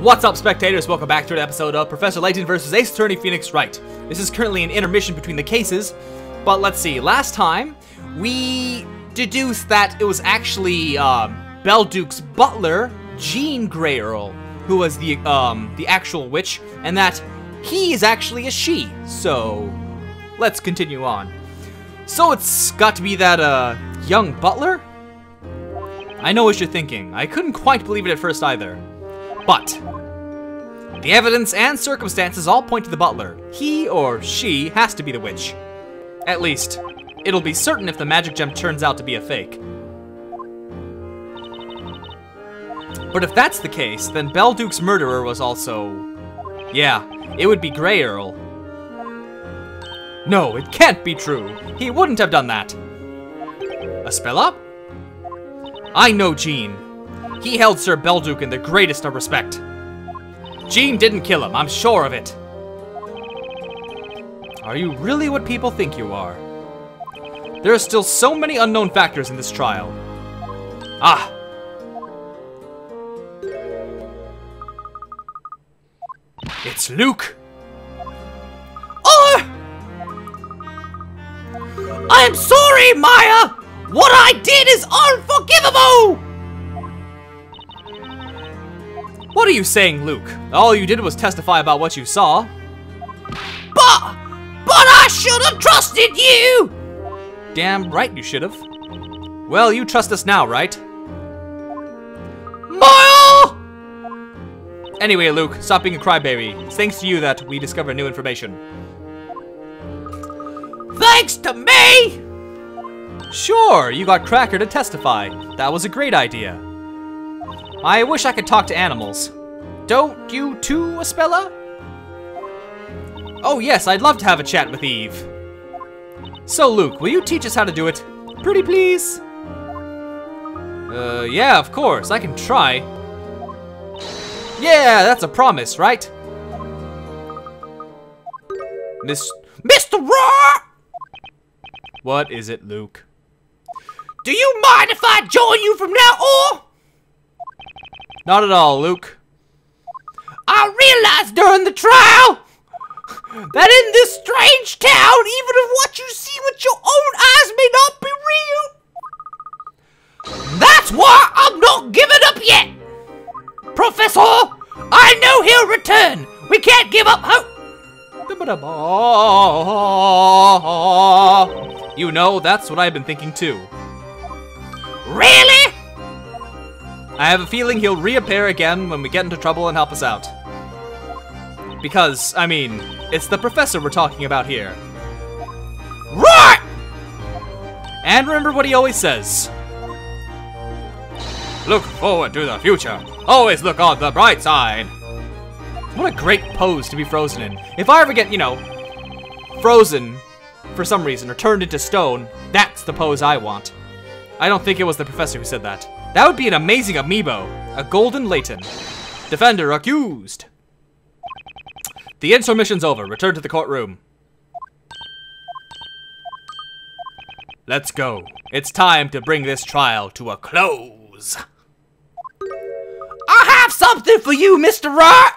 What's up, spectators? Welcome back to an episode of Professor Layton vs. Ace Attorney Phoenix Wright. This is currently an intermission between the cases, but let's see. Last time, we deduced that it was actually Belduke's butler, Jean Greyerl, who was the actual witch, and that he is actually a she. So, let's continue on. So it's got to be that young butler? I know what you're thinking. I couldn't quite believe it at first either. But the evidence and circumstances all point to the butler. He or she has to be the witch. At least, it'll be certain if the magic gem turns out to be a fake. But if that's the case, then Belduke's murderer was also... yeah, it would be Greyerl. No, it can't be true. He wouldn't have done that. Aspella? I know Jean. He held Sir Belduke in the greatest of respect. Jean didn't kill him, I'm sure of it. Are you really what people think you are? There are still so many unknown factors in this trial. Ah! It's Luke! Oh! I'm sorry, Maya! What I did is unforgivable! What are you saying, Luke? All you did was testify about what you saw. But I should have trusted you! Damn right you should have. Well, you trust us now, right? Maya! Anyway, Luke, stop being a crybaby. It's thanks to you that we discovered new information. Thanks to me? Sure, you got Cracker to testify. That was a great idea. I wish I could talk to animals. Don't you too, Aspella? Oh yes, I'd love to have a chat with Eve. So Luke, will you teach us how to do it? Pretty please? Yeah, of course, I can try. Yeah, that's a promise, right? Mr. Raw! What is it, Luke? Do you mind if I join you from now on? Not at all, Luke. I realized during the trial that in this strange town, even if what you see with your own eyes may not be real, that's why I'm not giving up yet. Professor, I know he'll return. We can't give up hope. You know, that's what I've been thinking too. Really? I have a feeling he'll reappear again when we get into trouble and help us out. Because, I mean, it's the professor we're talking about here. Right! And remember what he always says. Look forward to the future. Always look on the bright side. What a great pose to be frozen in. If I ever get, you know, frozen for some reason or turned into stone, that's the pose I want. I don't think it was the professor who said that. That would be an amazing amiibo. A golden Layton. Defender accused. The intermission's over. Return to the courtroom. Let's go. It's time to bring this trial to a close. I have something for you, Mr. Wright.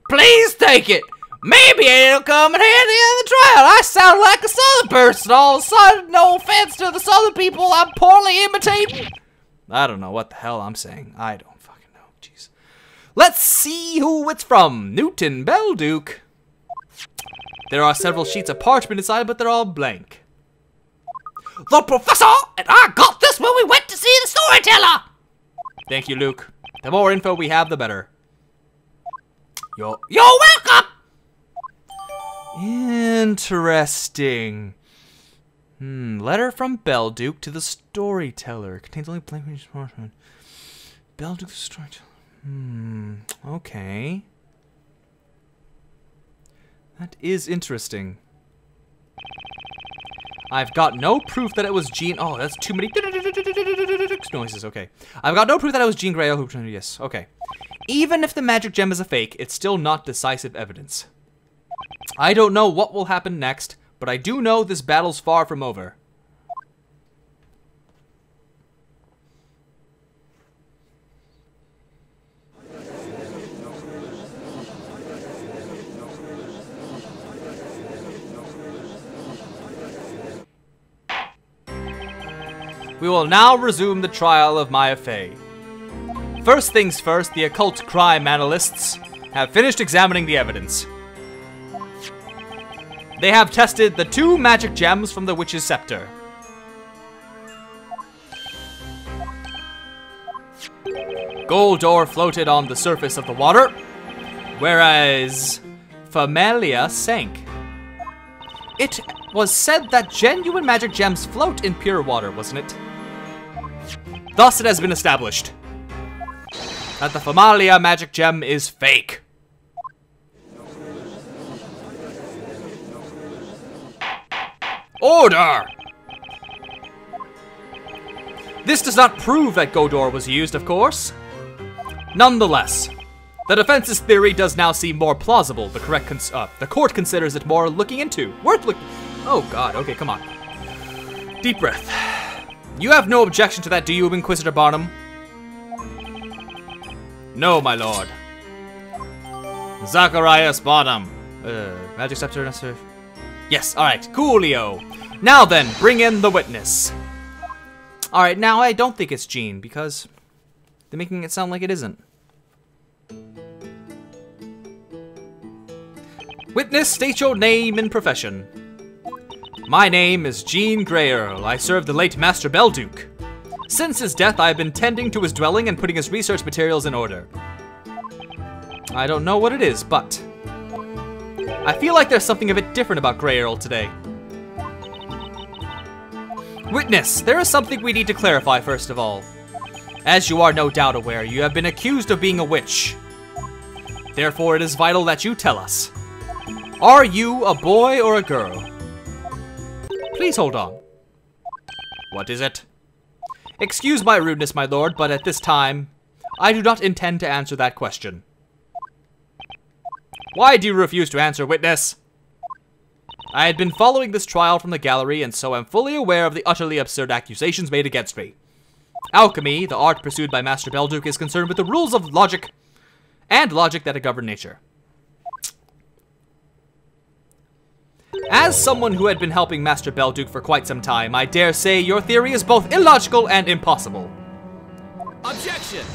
Please take it. Maybe it'll come in handy in the trial. I sound like a southern person all of a sudden. No offense to the southern people I'm poorly imitating. I don't know what the hell I'm saying. I don't fucking know. Jeez. Let's see who it's from. Newton Belduke. There are several sheets of parchment inside, but they're all blank. The professor and I got this when we went to see the storyteller. Thank you, Luke. The more info we have, the better. You're welcome. Interesting. Letter from Belduke to the storyteller. Contains only blank parchment. Belduke the storyteller. Okay. That is interesting. I've got no proof that it was Jean. Oh, that's too many noises. Okay. I've got no proof that it was Jean Greyerl who. Yes. Okay. Even if the magic gem is a fake, it's still not decisive evidence. I don't know what will happen next, but I do know this battle's far from over. We will now resume the trial of Maya Fey. First things first, the occult crime analysts have finished examining the evidence. They have tested the 2 magic gems from the witch's scepter. Gold ore floated on the surface of the water, whereas Familia sank. It was said that genuine magic gems float in pure water, wasn't it? Thus it has been established that the Familia magic gem is fake. Order! This does not prove that Godor was used, of course. Nonetheless, the defense's theory does now seem more plausible. The court considers it more looking into. Worth looking. Oh god, okay, come on. Deep breath. You have no objection to that, do you, Inquisitor Barnum? No, my lord. Zacharias Barnum. Magic scepter necessary. Yes, alright, coolio. Now then, bring in the witness. Alright, now I don't think it's Jean, because they're making it sound like it isn't. Witness, state your name and profession. My name is Jean Greyerl. I serve the late Master Belduke. Since his death, I have been tending to his dwelling and putting his research materials in order. I don't know what it is, but I feel like there's something a bit different about Greyerl today. Witness, there is something we need to clarify first of all. As you are no doubt aware, you have been accused of being a witch. Therefore, it is vital that you tell us. Are you a boy or a girl? Please hold on. What is it? Excuse my rudeness, my lord, but at this time, I do not intend to answer that question. Why do you refuse to answer, witness? I had been following this trial from the gallery, and so am fully aware of the utterly absurd accusations made against me. Alchemy, the art pursued by Master Belduke, is concerned with the rules of logic and logic that govern nature. As someone who had been helping Master Belduke for quite some time, I dare say your theory is both illogical and impossible. Objection!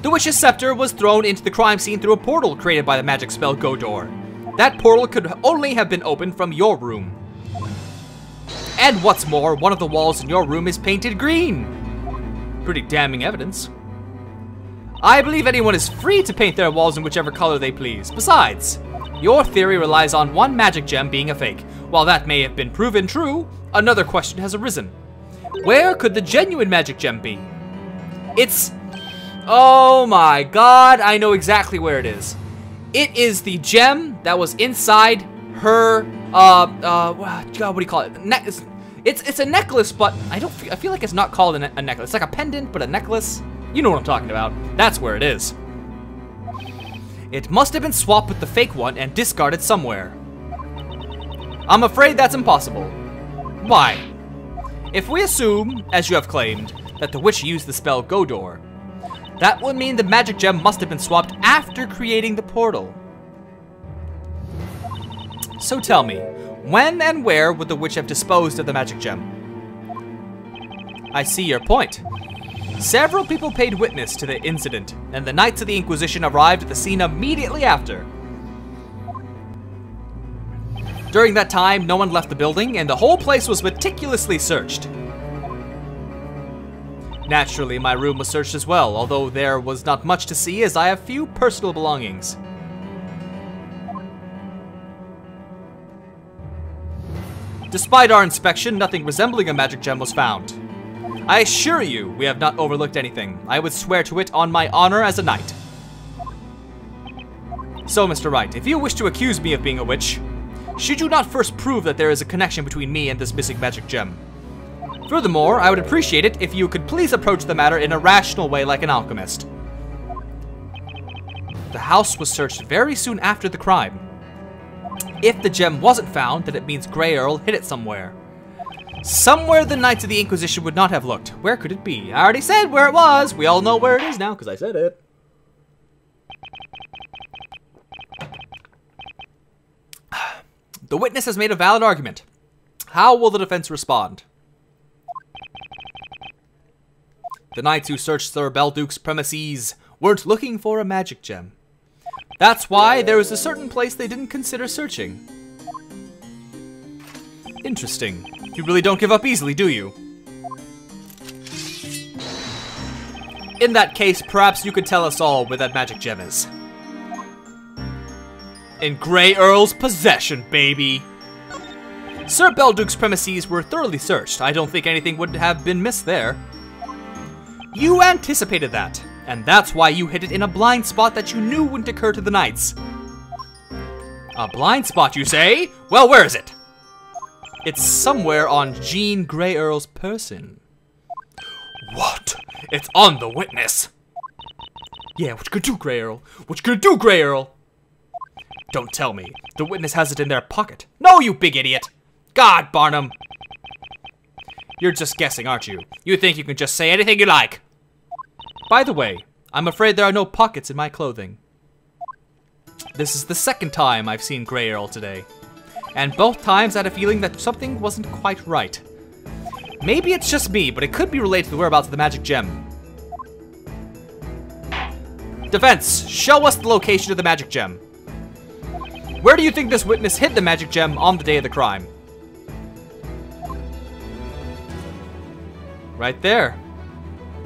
The witch's scepter was thrown into the crime scene through a portal created by the magic spell Godor. That portal could only have been opened from your room. And what's more, one of the walls in your room is painted green. Pretty damning evidence. I believe anyone is free to paint their walls in whichever color they please. Besides, your theory relies on one magic gem being a fake. While that may have been proven true, another question has arisen. Where could the genuine magic gem be? It's... Oh my god, I know exactly where it is. It is the gem that was inside her, God, what do you call it? It's a necklace, but I feel like it's not called a necklace. It's like a pendant, but a necklace. You know what I'm talking about. That's where it is. It must have been swapped with the fake one and discarded somewhere. I'm afraid that's impossible. Why? If we assume, as you have claimed, that the witch used the spell Godor, that would mean the magic gem must have been swapped after creating the portal. So tell me, when and where would the witch have disposed of the magic gem? I see your point. Several people paid witness to the incident, and the Knights of the Inquisition arrived at the scene immediately after. During that time, no one left the building, and the whole place was meticulously searched. Naturally, my room was searched as well, although there was not much to see as I have few personal belongings. Despite our inspection, nothing resembling a magic gem was found. I assure you, we have not overlooked anything. I would swear to it on my honor as a knight. So, Mr. Wright, if you wish to accuse me of being a witch, should you not first prove that there is a connection between me and this missing magic gem? Furthermore, I would appreciate it if you could please approach the matter in a rational way like an alchemist. The house was searched very soon after the crime. If the gem wasn't found, then it means Greyerl hid it somewhere. Somewhere the Knights of the Inquisition would not have looked. Where could it be? I already said where it was. We all know where it is now, because I said it. The witness has made a valid argument. How will the defense respond? The knights who searched Sir Belduke's premises weren't looking for a magic gem. That's why there was a certain place they didn't consider searching. Interesting. You really don't give up easily, do you? In that case, perhaps you could tell us all where that magic gem is. In Greyerl's possession, baby! Sir Belduke's premises were thoroughly searched. I don't think anything would have been missed there. You anticipated that, and that's why you hid it in a blind spot that you knew wouldn't occur to the knights. A blind spot, you say? Well, where is it? It's somewhere on Jean Greyerl's person. What? It's on the witness! Yeah, what you gonna do, Greyerl? What you gonna do, Greyerl? Don't tell me. The witness has it in their pocket. No, you big idiot! God, Barnum! You're just guessing, aren't you? You think you can just say anything you like. By the way, I'm afraid there are no pockets in my clothing. This is the second time I've seen Greyerl today. And both times I had a feeling that something wasn't quite right. Maybe it's just me, but it could be related to the whereabouts of the magic gem. Defense, show us the location of the magic gem. Where do you think this witness hid the magic gem on the day of the crime? Right there.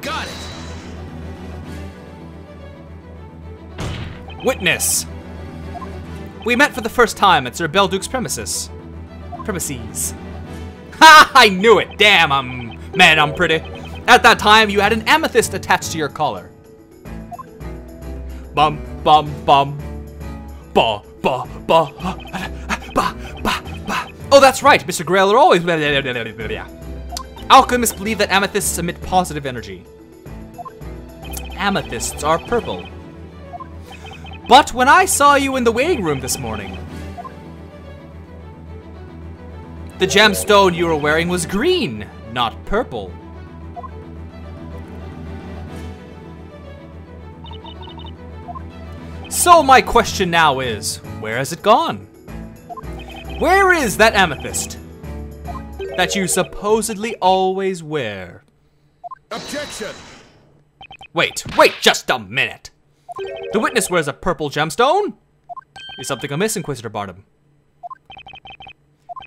Got it! Witness! We met for the first time at Sir Belduke's premises. Ha! I knew it! Damn, I'm pretty. At that time, you had an amethyst attached to your collar. Bum, bum, bum. Ba, ba, ba, ba, ba, ba. Oh, that's right, Mr. Greyerl always... Alchemists believe that amethysts emit positive energy. Amethysts are purple. But when I saw you in the waiting room this morning, the gemstone you were wearing was green, not purple. So my question now is, where has it gone? Where is that amethyst that you supposedly always wear? Objection! Wait just a minute. The witness wears a purple gemstone? Is something amiss, Inquisitor Barnum?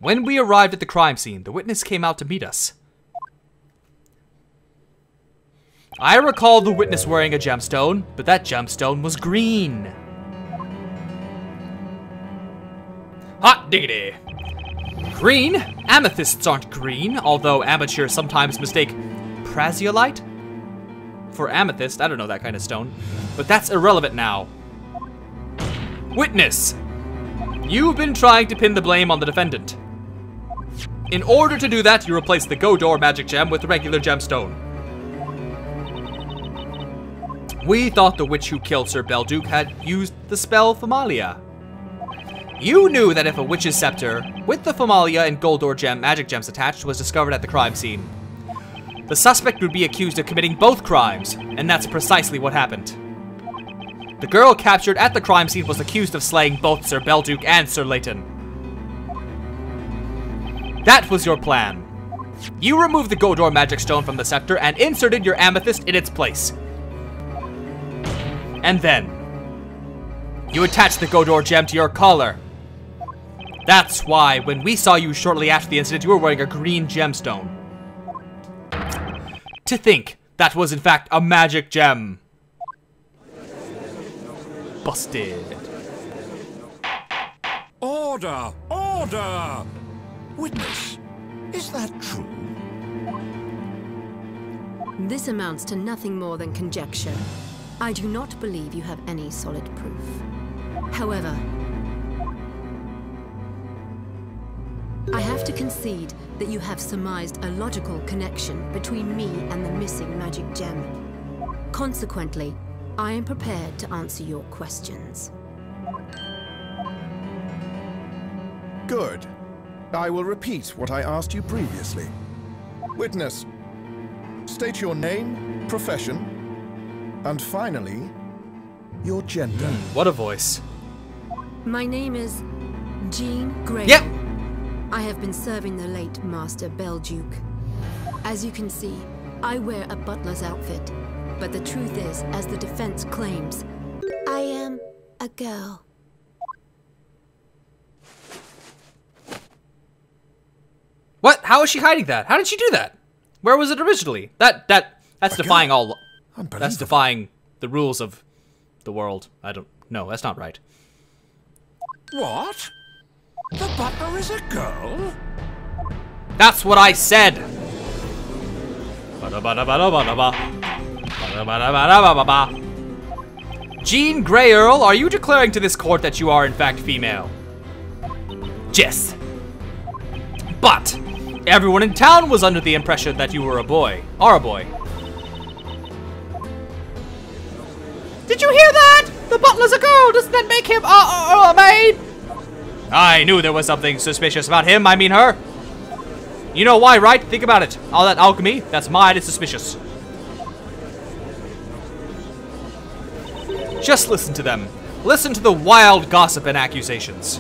When we arrived at the crime scene, the witness came out to meet us. I recall the witness wearing a gemstone, but that gemstone was green. Hot diggity! Green? Amethysts aren't green, although amateurs sometimes mistake praziolite for amethyst. I don't know that kind of stone, but that's irrelevant now. Witness! You've been trying to pin the blame on the defendant. In order to do that, you replace the Godor magic gem with the regular gemstone. We thought the witch who killed Sir Belduke had used the spell Famalia. You knew that if a witch's scepter, with the Famalia and Goldor gem magic gems attached, was discovered at the crime scene, the suspect would be accused of committing both crimes, and that's precisely what happened. The girl captured at the crime scene was accused of slaying both Sir Belduke and Sir Layton. That was your plan. You removed the Godor magic stone from the scepter and inserted your amethyst in its place. And then, you attached the Godor gem to your collar. That's why, when we saw you shortly after the incident, you were wearing a green gemstone. To think that was in fact a magic gem. Busted. Order! Order! Witness, is that true? This amounts to nothing more than conjecture. I do not believe you have any solid proof. However, I have to concede that you have surmised a logical connection between me and the missing magic gem. Consequently, I am prepared to answer your questions. Good. I will repeat what I asked you previously. Witness, state your name, profession, and finally, your gender. What a voice. My name is Jean Greyerl. Yep. I have been serving the late Master Belduke. As you can see, I wear a butler's outfit, but the truth is, as the defense claims, I am a girl. What? How is she hiding that? How did she do that? Where was it originally? That's defying all. That's defying the rules of the world. I don't. No, that's not right. What? The butler is a girl? That's what I said. Jean Greyerl, are you declaring to this court that you are in fact female? Yes. But everyone in town was under the impression that you were a boy. Are a boy. Did you hear that? The butler's a girl. Doesn't that make him a maid? I knew there was something suspicious about him. I mean her. You know why, right? Think about it. All that alchemy, that's mighty suspicious. Just listen to them. Listen to the wild gossip and accusations.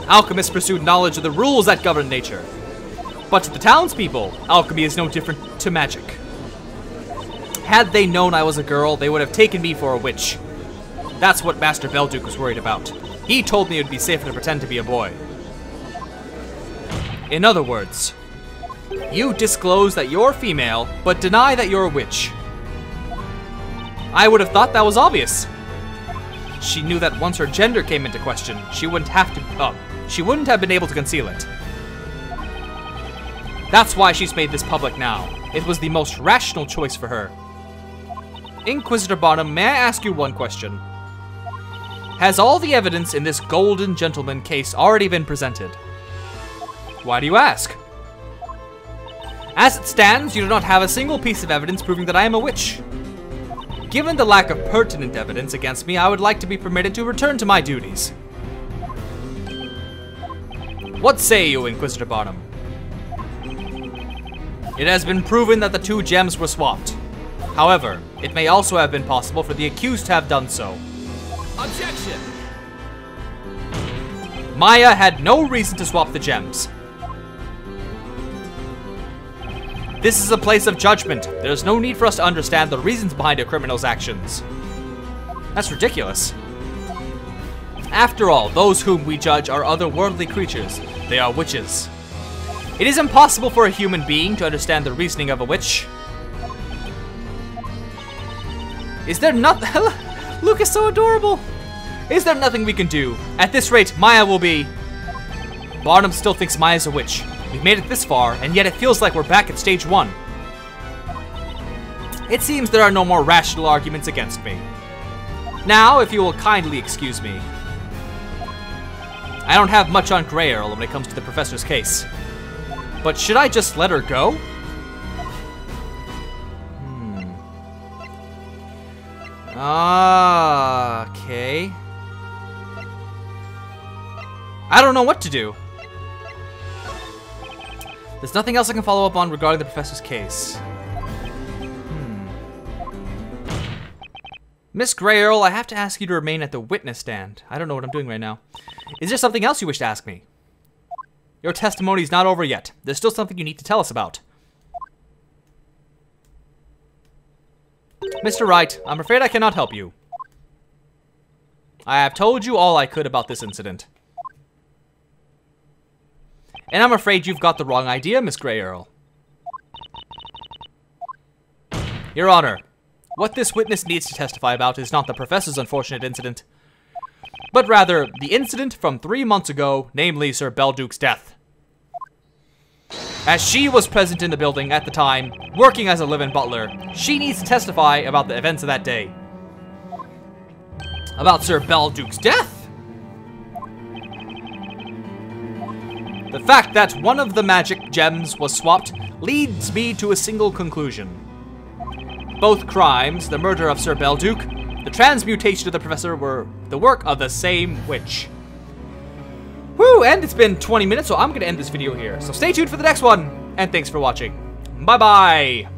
Alchemists pursued knowledge of the rules that govern nature. But to the townspeople, alchemy is no different to magic. Had they known I was a girl, they would have taken me for a witch. That's what Master Belduke was worried about. He told me it would be safer to pretend to be a boy. In other words, you disclose that you're female, but deny that you're a witch. I would have thought that was obvious. She knew that once her gender came into question, she wouldn't have been able to conceal it. That's why she's made this public now. It was the most rational choice for her. Inquisitor Barnum, may I ask you one question? Has all the evidence in this Golden Gentleman case already been presented? Why do you ask? As it stands, you do not have a single piece of evidence proving that I am a witch. Given the lack of pertinent evidence against me, I would like to be permitted to return to my duties. What say you, Inquisitor Barnum? It has been proven that the two gems were swapped. However, it may also have been possible for the accused to have done so. Objection! Maya had no reason to swap the gems. This is a place of judgment. There's no need for us to understand the reasons behind a criminal's actions. That's ridiculous. After all, those whom we judge are otherworldly creatures. They are witches. It is impossible for a human being to understand the reasoning of a witch. Is there nothing? Luke is so adorable. Is there nothing we can do? At this rate, Maya will be... Barnum still thinks Maya's a witch. We've made it this far, and yet it feels like we're back at stage 1. It seems there are no more rational arguments against me. Now, if you will kindly excuse me. I don't have much on Greyerl when it comes to the professor's case. But should I just let her go? Okay. I don't know what to do. There's nothing else I can follow up on regarding the professor's case. Miss Greyerl, I have to ask you to remain at the witness stand. I don't know what I'm doing right now. Is there something else you wish to ask me? Your testimony's not over yet. There's still something you need to tell us about. Mr. Wright, I'm afraid I cannot help you. I have told you all I could about this incident. And I'm afraid you've got the wrong idea, Miss Greyerl. Your Honor, what this witness needs to testify about is not the professor's unfortunate incident, but rather the incident from 3 months ago, namely Sir Belduke's death. As she was present in the building at the time, working as a live-in butler, she needs to testify about the events of that day. About Sir Belduke's death? The fact that one of the magic gems was swapped leads me to a single conclusion. Both crimes, the murder of Sir Belduke, the transmutation of the professor, were the work of the same witch. Woo, and it's been 20 minutes, so I'm going to end this video here. So stay tuned for the next one, and thanks for watching. Bye-bye!